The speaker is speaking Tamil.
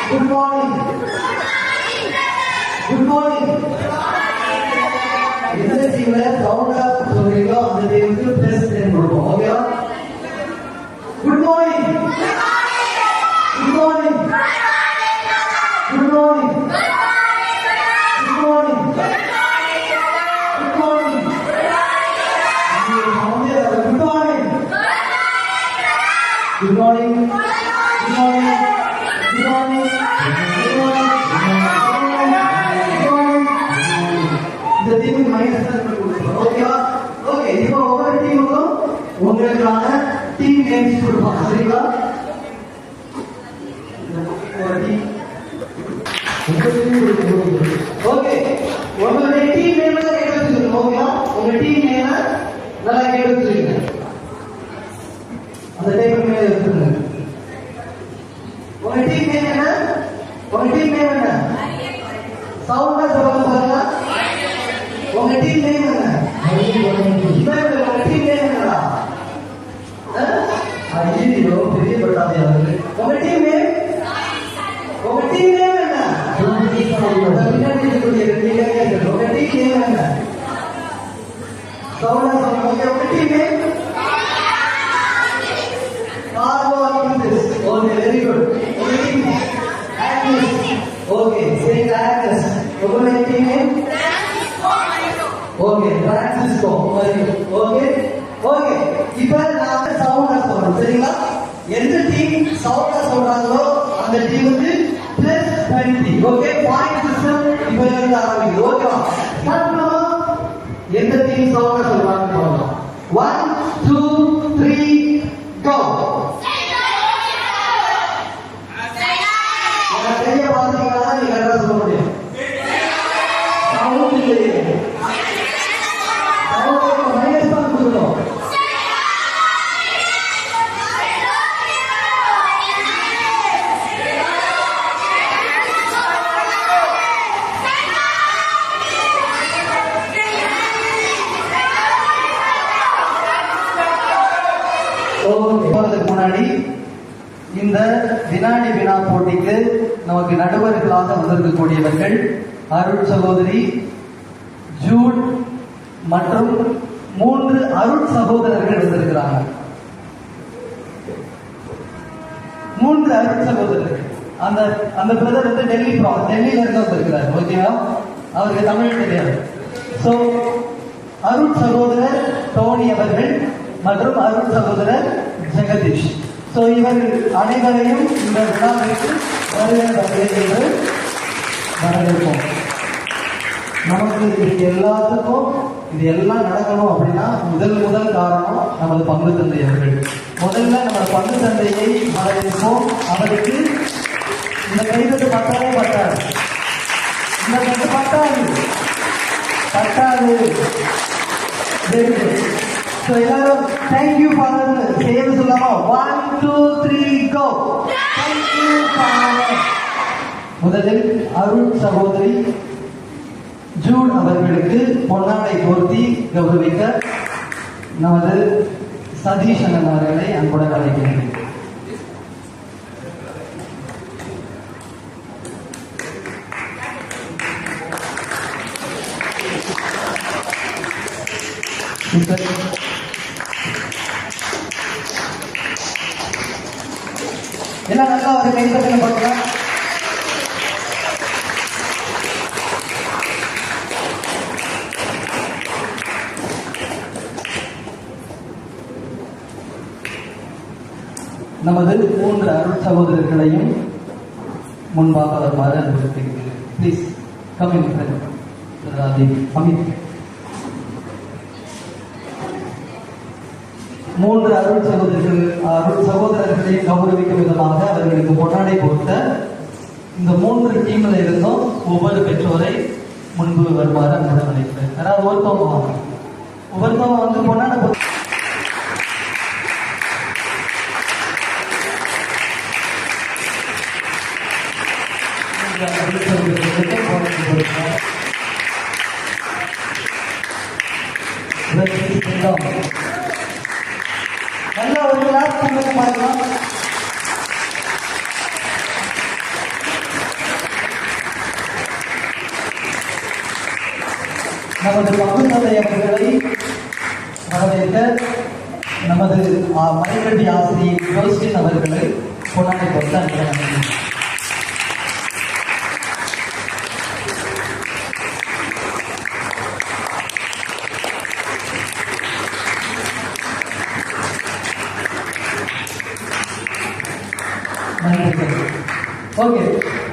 Good morning. Good morning. எந்த டீம்ல சவுண்டா சொல்றீங்களோ அந்த டீமுக்கு பிளஸ் 10 கொடுப்போம். ஓகேவா? Good morning. Good morning. Good morning. Good morning. Good morning. Good morning. Good morning. Good morning. Good morning. இந்த டீமுக்கு மைனஸ் கொடுப்போம். ஓகேவா? ஓகே, இப்போ ஒவ்வொரு டீமுக்கும் உங்களுக்கான டீம் நேம்ஸ் கொடுப்போம். சரிங்களா? ஓகே, உங்களுடைய டீம் நேம் கேட்டு வச்சுக்கணும். ஓகேவா? உங்க டீம் நேம் நல்லா கேட்டு வச்சுக்கோங்க. அந்த டேபிள் மேல வச்சுருங்க. உங்க டீம் நேம் என்ன? உங்க டீம் நேம் என்ன? சவுண்டா சொல்லுங்க. உங்க டீம் நேம் என்ன? உங்க டீம் நேம் என்னடா? ஐயோ, பெரிய பட்டாதி அவர்கள். உங்க டீம் நேம்? உங்க டீம் நேம் என்ன? பின்னாடி இருக்கக்கூடிய ரெண்டு இளைஞர்கள். உங்க டீம் நேம் என்ன? சவுண்டா சொல்லுங்க. உங்க team name? Okay, very good. உங்க team name? Agnes. Okay, saying Agnes. உங்க team name? Okay, Francisco. Okay okay, இப்போ நாம சவுண்டா சொல்றோம். சரிங்களா? எந்த டீம் சவுண்டா சொல்றாங்களோ அந்த டீமுக்கு பிளஸ் 20. ஓகே, பாயிண்ட் சிஸ்டம் இப்போ இருந்து ஆரம்பிக்குது. ஓகேவா? ஸ்டார்ட் பண்ணுவோம். எந்த டீம் சவுண்டா சொல்றாங்கன்னு பார்க்கலாம். 1 2 3 கோ. கையை பார்த்தீங்கன்னா நீ கரெக்டா சொல்ல முடியும். சவுண்ட் இல்லையே. முன்னாடி இந்த வினாடி வினா போட்டிக்கு நமக்கு நடுவர்களாக வந்திருக்கக்கூடியவர்கள் அருள் சகோதரி, ஜூட் மற்றும் 3 அருள் சகோதரர்கள் வந்திருக்கிறாங்க. 3 அருள் சகோதரர்கள். அந்த அந்த பிரதர் வந்து டெல்லியில இருந்து வந்திருக்கிறார். ஓகேவா? அவருக்கு தமிழ் தெரியாது. சோ அருள் சகோதரர் டோனி அவர்கள் மற்றும் அருள் சகோதரர் ஜெகதீஷ். சோ இவர்கள் அனைவரையும் இந்த விழாவிற்கு வரவேற்போம். நமக்கு இது எல்லாத்துக்கும் இது எல்லாம் நடக்கணும் அப்படின்னா முதல் காரணம் நமது பங்கு தந்தை அவர்கள். முதல்ல நம்ம பங்கு தந்தையை வரவேற்போம். அவருக்கு இந்த கைது பட்டாலே பட்டாது, இந்த கட்டு பட்டாது. So எல்லாரும் thank you father சேர்ந்து சொல்லலாமா? 1 2 3 go. Thank you father. முதலில் அருள் சகோதரி ஜூட் அவர்களுக்கு பொன்னாடை போர்த்தி கௌரவிக்க நமது சதீஷ் அண்ணன் அவர்களை அன்புடன் அழைக்கிறேன். எல்லாம் நல்லா ஒரு கைப்பற்றின பார்க்கலாம். நமது 3 அருள் சகோதரர்களையும் முன்பாக வருமாறு அனுமதிக்கிறேன். Please come in front. Amit 3 அருள் சகோதரர்களை கௌரவிக்கும் விதமாக அவர்களுக்கு பொன்னாடை போட்ட இந்த 3 டீம்ல இருந்தும் ஒவ்வொரு பெற்றோரை முன்பு வருமாறு அன்புடன் அழைக்கிறேன். யாராவது ஒவ்வொருத்தவங்க வந்து பொன்னாடை போட்டு நல்ல ஒரு கிளாஸ் கொடுக்க பாருங்க. நமது பங்குத்தந்தை அவர்களை வரவேற்க நமது மறைக்கல்வி ஆசிரியை ரோஸ்டின் அவர்களை கொண்டாடி கொடுத்து அனுப்பினார்கள். ஓகே.